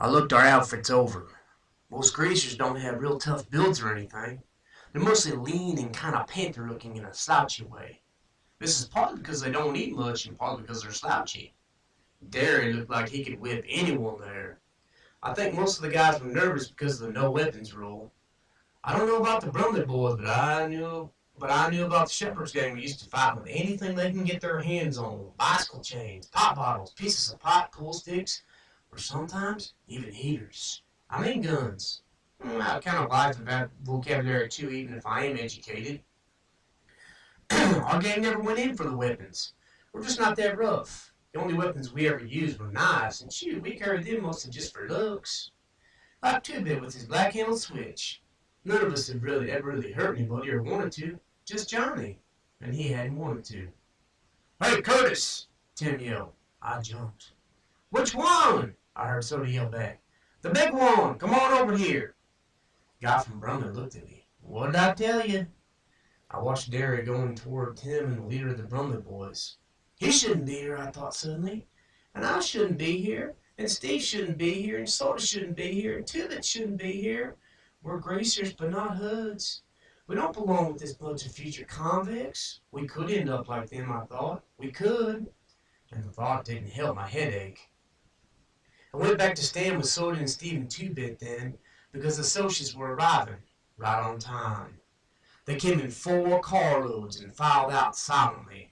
I looked our outfits over. Most greasers don't have real tough builds or anything. They're mostly lean and kind of panther looking in a slouchy way. This is partly because they don't eat much and partly because they're slouchy. Darry looked like he could whip anyone there. I think most of the guys were nervous because of the no weapons rule. I don't know about the Brumley boys, but I knew about the Shepherd's gang who used to fight with anything they can get their hands on. Bicycle chains, pop bottles, pieces of pot, pool sticks, or sometimes even heaters. I mean guns. I kind of like that vocabulary too, even if I am educated. Our gang never went in for the weapons. We're just not that rough. The only weapons we ever used were knives, and shoot, we carried them mostly just for looks. Like Two-Bit with his black-handled switch. None of us had really ever really hurt anybody or wanted to. Just Johnny. And he hadn't wanted to. Hey, Curtis! Tim yelled. I jumped. Which one? I heard Soda yell back. The big one! Come on over here! The guy from Brumley looked at me. What did I tell you? I watched Darry going toward Tim and the leader of the Brumley boys. He shouldn't be here, I thought suddenly. And I shouldn't be here. And Steve shouldn't be here. And Soda shouldn't be here. And Two-Bit shouldn't be here. We're greasers, but not hoods. We don't belong with this bunch of future convicts. We could end up like them, I thought. We could. And the thought didn't help my headache. I went back to stand with Soda and Steve and Two-Bit then, because the Socials were arriving, right on time. They came in 4 carloads and filed out silently.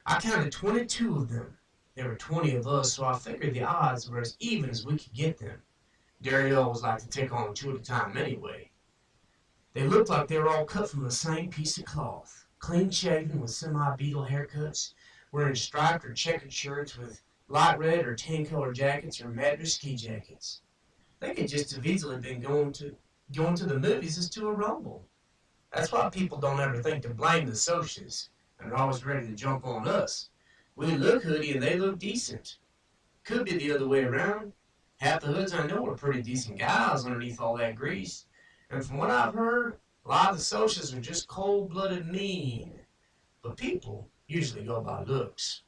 I counted 22 of them. There were 20 of us, so I figured the odds were as even as we could get them. Darry always liked to take on 2 at a time anyway. They looked like they were all cut from the same piece of cloth, clean-shaven with semi-beetle haircuts, wearing striped or checkered shirts with light red or tan-colored jackets or mattress ski jackets. They could just have easily been going to the movies as to a rumble. That's why people don't ever think to blame the Socials, and they're always ready to jump on us. We look hoodie and they look decent. Could be the other way around. Half the hoods I know are pretty decent guys underneath all that grease. And from what I've heard, a lot of the Socials are just cold-blooded mean. But people usually go by looks.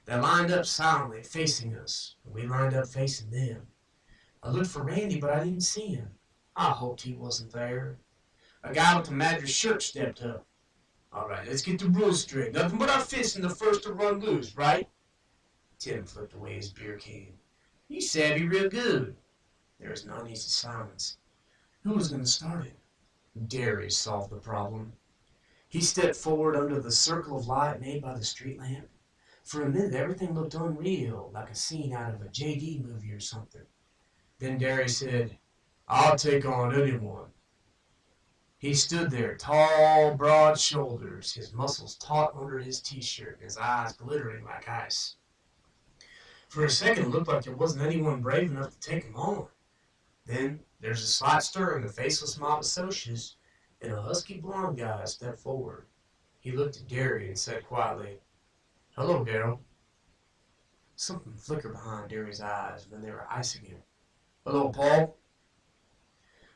They lined up silently facing us, and we lined up facing them. I looked for Randy, but I didn't see him. I hoped he wasn't there. A guy with a mattress shirt stepped up. All right, let's get the rules straight. Nothing but our fists in the first to run loose, right? Tim flipped away his beer can. You savvy real good. There was an uneasy silence. Who was going to start it? Darry solved the problem. He stepped forward under the circle of light made by the street lamp. For a minute, everything looked unreal, like a scene out of a J.D. movie or something. Then Darry said, I'll take on anyone. He stood there, tall, broad shoulders, his muscles taut under his t-shirt, and his eyes glittering like ice. For a second, it looked like there wasn't anyone brave enough to take him on. Then there's a slight stir in the faceless mob of Socials, and a husky blonde guy stepped forward. He looked at Darry and said quietly, Hello, Darryl. Something flickered behind Darry's eyes, and then they were ice again. Hello, Paul.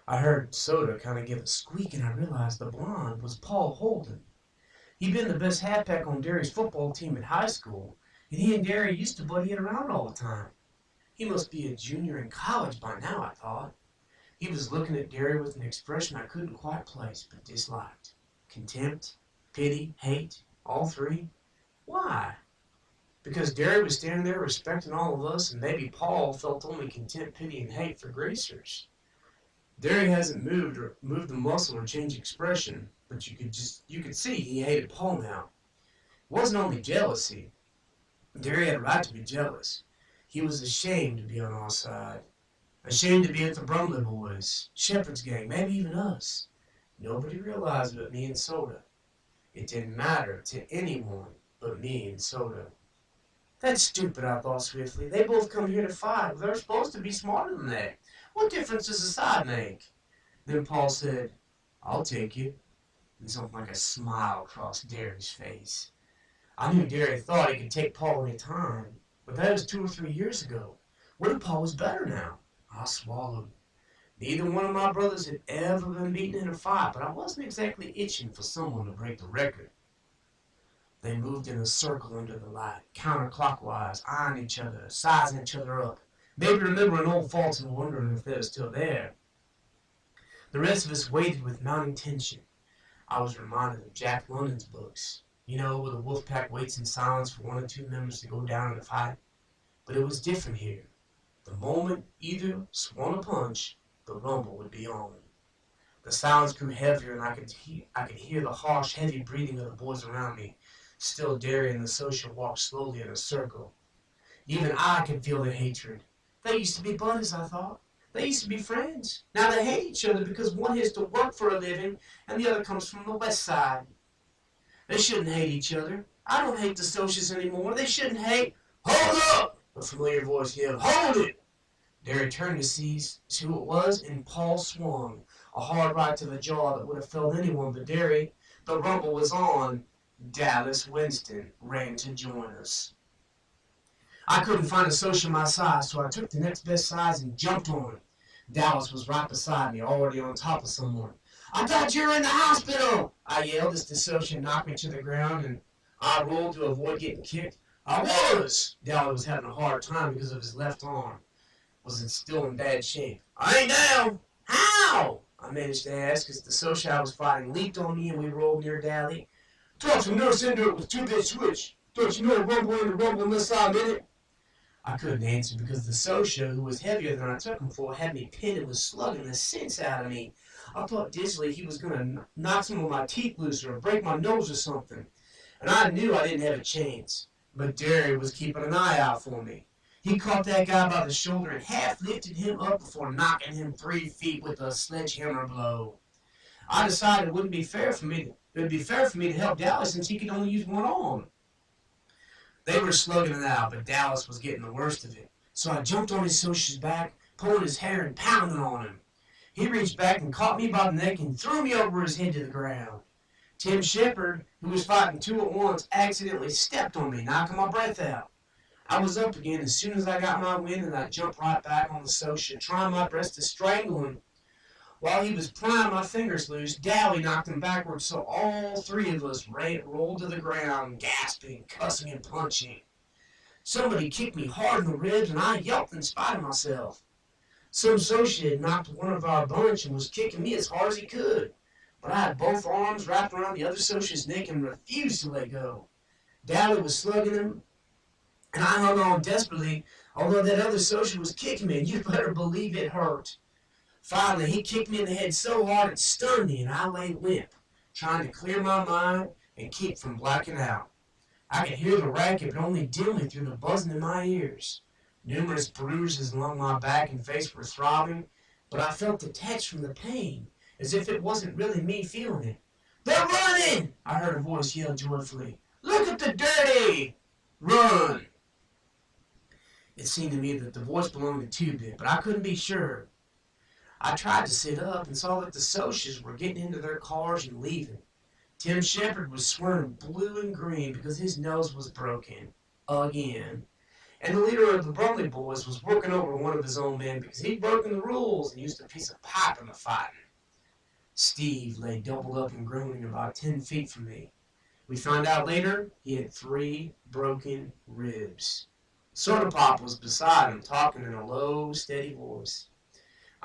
I heard Soda kind of give a squeak, and I realized the blonde was Paul Holden. He'd been the best halfback on Darry's football team in high school, and he and Darry used to buddy it around all the time. He must be a junior in college by now, I thought. He was looking at Darry with an expression I couldn't quite place, but disliked. Contempt, pity, hate, all 3. Why? Because Darry was standing there respecting all of us, and maybe Paul felt only contempt, pity, and hate for greasers. Darry hasn't moved a muscle or changed expression, but you could see he hated Paul now. It wasn't only jealousy. Darry had a right to be jealous. He was ashamed to be on our side. Ashamed to be with the Brumley boys, Shepherd's gang, maybe even us. Nobody realized but me and Soda. It didn't matter to anyone but me and Soda. That's stupid, I thought swiftly. They both come here to fight. They're supposed to be smarter than that. What difference does a side make? Then Paul said, I'll take you. And something like a smile crossed Darry's face. I knew Darry thought he could take Paul any time, but that was 2 or 3 years ago. What if Paul was better now? I swallowed. Neither one of my brothers had ever been beaten in a fight, but I wasn't exactly itching for someone to break the record. They moved in a circle under the light, counterclockwise, eyeing each other, sizing each other up. maybe remembering old faults and wondering if they were still there. The rest of us waited with mounting tension. I was reminded of Jack London's books, where the wolf pack waits in silence for one or two members to go down in a fight. But it was different here. The moment either swung a punch, the rumble would be on. The silence grew heavier, and I could hear the harsh, heavy breathing of the boys around me. Still, Darry and the social walked slowly in a circle. Even I could feel their hatred. They used to be buddies, I thought. They used to be friends. Now they hate each other because one has to work for a living and the other comes from the west side. They shouldn't hate each other. I don't hate the socials anymore. They shouldn't hate. Hold up! A familiar voice yelled, hold it! Darry turned to see who it was, and Paul swung. A hard right to the jaw that would have felled anyone but Darry. The rumble was on. Dallas Winston ran to join us. I couldn't find a social my size, so I took the next best size and jumped on it. Dallas was right beside me, already on top of someone. I thought you were in the hospital! I yelled as the social knocked me to the ground, and I rolled to avoid getting kicked. I was! Dallas was having a hard time because of his left arm. Was it still in bad shape? I ain't down! How? I managed to ask as the social I was fighting leaped on me and we rolled near Darry. Talk some nurse into it with 2-bit switch. Don't you know a rumble in the rumble unless I'm in it? I couldn't answer because the social, who was heavier than I took him for, had me pinned and was slugging the sense out of me. I thought dizzily he was going to knock some of my teeth loose or break my nose or something. And I knew I didn't have a chance. But Darry was keeping an eye out for me. He caught that guy by the shoulder and half lifted him up before knocking him 3 feet with a sledgehammer blow. I decided it would be fair for me to help Dallas since he could only use one arm. They were slugging it out, but Dallas was getting the worst of it. So I jumped on his social's back, pulling his hair and pounding on him. He reached back and caught me by the neck and threw me over his head to the ground. Tim Shepard, who was fighting 2 at once, accidentally stepped on me, knocking my breath out. I was up again as soon as I got my wind, and I jumped right back on the social, trying my best to strangle him. While he was prying my fingers loose, Darry knocked him backwards, so all 3 of us rolled to the ground, gasping, cussing, and punching. Somebody kicked me hard in the ribs, and I yelped in spite of myself. Some associate had knocked one of our bunch and was kicking me as hard as he could, but I had both arms wrapped around the other associate's neck and refused to let go. Darry was slugging him, and I hung on desperately, although that other associate was kicking me, and you better believe it hurt. Finally, he kicked me in the head so hard it stunned me, and I lay limp, trying to clear my mind and keep from blacking out. I could hear the racket, but only dimly through the buzzing in my ears. Numerous bruises along my back and face were throbbing, but I felt detached from the pain, as if it wasn't really me feeling it. They're running! I heard a voice yell joyfully. Look at the dirty! Run! It seemed to me that the voice belonged to 2-bit, but I couldn't be sure. I tried to sit up and saw that the socials were getting into their cars and leaving. Tim Shepard was swearing blue and green because his nose was broken. Again. And the leader of the Brumley boys was working over one of his own men because he'd broken the rules and used a piece of pipe in the fighting. Steve lay doubled up and groaning about 10 feet from me. We found out later he had 3 broken ribs. Soda Pop was beside him, talking in a low, steady voice.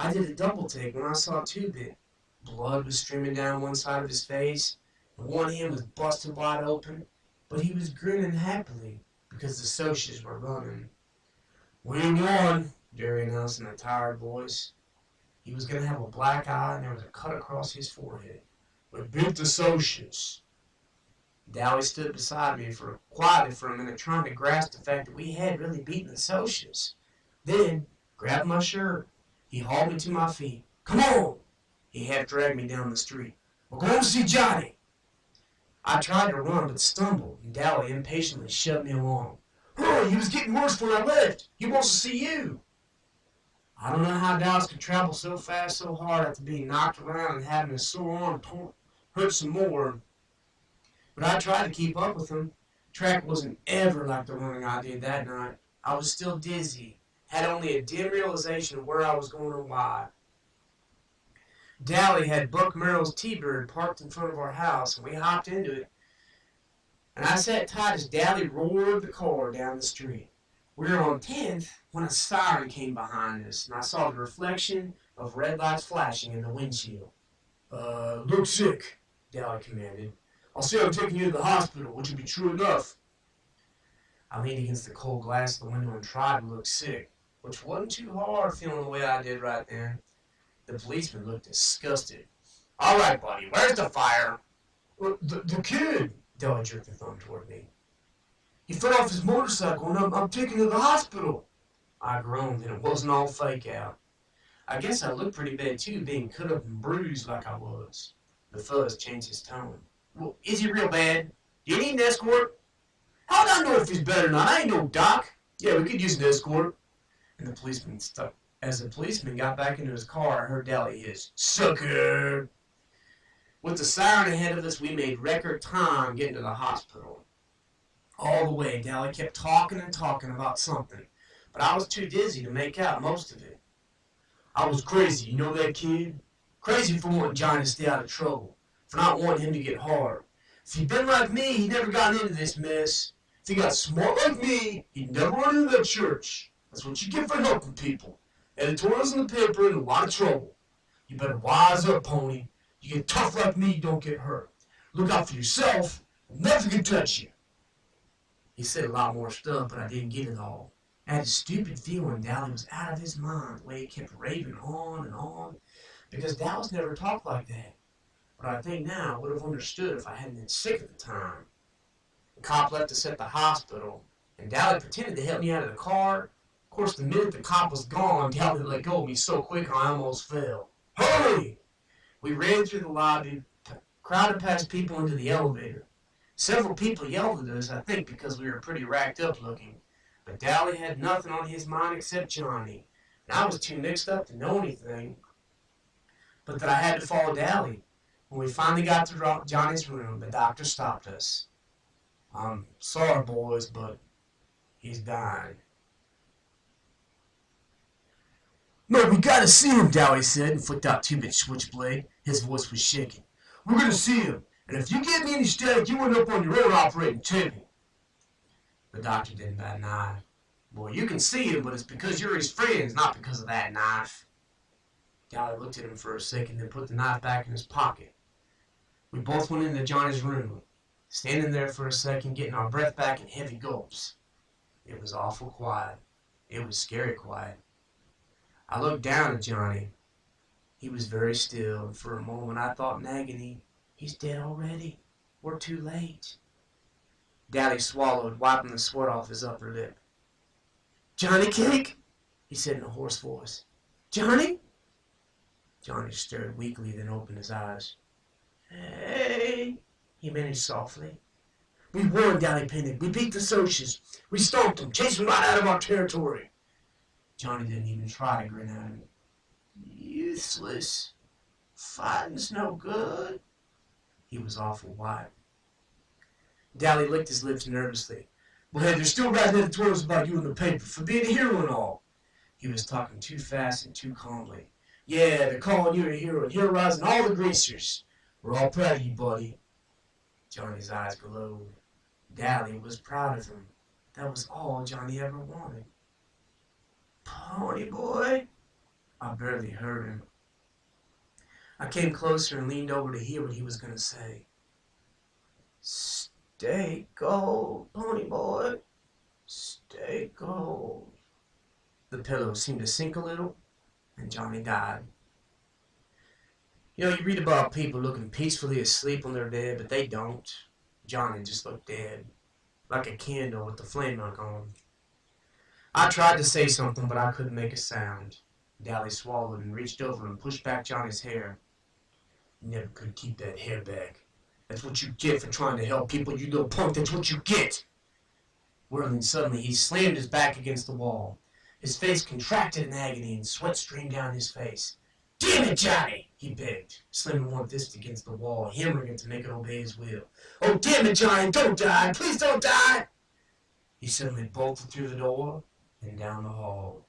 I did a double take when I saw 2-bit. Blood was streaming down one side of his face, and one hand was busted wide open, but he was grinning happily because the socials were running. We won, Darry announced in a tired voice. He was going to have a black eye, and there was a cut across his forehead. We beat the socials. Darry stood beside me quietly for a minute, trying to grasp the fact that we had really beaten the socials. Then, grabbed my shirt, he hauled me to my feet. Come on! He half dragged me down the street. We're going to see Johnny. I tried to run but stumbled, and Darry impatiently shoved me along. Hurry, he was getting worse when I left. He wants to see you. I don't know how Dallas could travel so fast, so hard after being knocked around and having his sore arm hurt some more. But I tried to keep up with him. Track wasn't ever like the running I did that night. I was still dizzy, had only a dim realization of where I was going and why. Darry had Buck Merrill's T-Bird parked in front of our house, and we hopped into it. And I sat tight as Darry roared the car down the street. We were on 10th when a siren came behind us, and I saw the reflection of red lights flashing in the windshield. Look sick, Darry commanded. I'll say I'm taking you to the hospital, which would be true enough. I leaned against the cold glass of the window and tried to look sick, which wasn't too hard feeling the way I did right then. The policeman looked disgusted. All right, buddy, where's the fire? The kid, Darry jerked a thumb toward me. He fell off his motorcycle and I'm taken to the hospital. I groaned and it wasn't all fake out. I guess I looked pretty bad too, being cut up and bruised like I was. The fuzz changed his tone. Well, is he real bad? Do you need an escort? How would I know if he's better or not? I ain't no doc. Yeah, we could use an escort. And the policeman stuck. As the policeman got back into his car, I heard Darry hiss, Sucker! With the siren ahead of us, we made record time getting to the hospital. All the way, Darry kept talking and talking about something, but I was too dizzy to make out most of it. I was crazy, you know that kid? Crazy for wanting Johnny to stay out of trouble, for not wanting him to get hard. If he'd been like me, he'd never gotten into this mess. If he got smart like me, he'd never run into that church. That's what you get for helping people. Editorials in the paper and a lot of trouble. You better wise up, pony. You get tough like me, you don't get hurt. Look out for yourself, and nothing can touch you. He said a lot more stuff, but I didn't get it all. I had a stupid feeling Darry was out of his mind, the way he kept raving on and on, because Dallas never talked like that. But I think now I would have understood if I hadn't been sick at the time. The cop left us at the hospital, and Darry pretended to help me out of the car. Of course, the minute the cop was gone, Darry let go of me so quick I almost fell. Hurry! We ran through the lobby, crowded past people into the elevator. Several people yelled at us, I think because we were pretty racked up looking. But Darry had nothing on his mind except Johnny, and I was too mixed up to know anything. But that I had to follow Darry. When we finally got to Johnny's room, the doctor stopped us. I'm sorry, boys, but he's dying. No, we gotta see him, Darry said, and flicked out two-bit switchblade. His voice was shaking. We're gonna see him, and if you give me any static, you end up on your own operating table. The doctor didn't bat an eye. Well, you can see him, but it's because you're his friends, not because of that knife. Darry looked at him for a second, then put the knife back in his pocket. We both went into Johnny's room, standing there for a second, getting our breath back in heavy gulps. It was awful quiet. It was scary quiet. I looked down at Johnny. He was very still, and for a moment I thought in agony, he's dead already. We're too late. Darry swallowed, wiping the sweat off his upper lip. Johnny Cake, he said in a hoarse voice. Johnny? Johnny stirred weakly, then opened his eyes. Hey, he managed softly. We won, Darry Pennick. We beat the Socs. We stomped them, chased them right out of our territory. Johnny didn't even try to grin at him. Useless. Fighting's no good. He was awful white. Darry licked his lips nervously. Well, hey, they're still writing editorials about you in the paper for being a hero and all. He was talking too fast and too calmly. Yeah, they're calling you a hero and heroizing all the greasers. We're all proud of you, buddy. Johnny's eyes glowed. Darry was proud of him. That was all Johnny ever wanted. Pony boy? I barely heard him. I came closer and leaned over to hear what he was going to say. Stay gold, pony boy. Stay gold. The pillow seemed to sink a little, and Johnny died. You know, you read about people looking peacefully asleep when they're dead, but they don't. Johnny just looked dead, like a candle with the flame knock on. I tried to say something, but I couldn't make a sound. Darry swallowed and reached over and pushed back Johnny's hair. You never could keep that hair back. That's what you get for trying to help people, you little punk. That's what you get. Whirling suddenly, he slammed his back against the wall. His face contracted in agony and sweat streamed down his face. Damn it, Johnny, he begged, slamming one fist against the wall, hammering it to make it obey his will. Oh, damn it, Johnny, don't die. Please don't die. He suddenly bolted through the door and down the hall.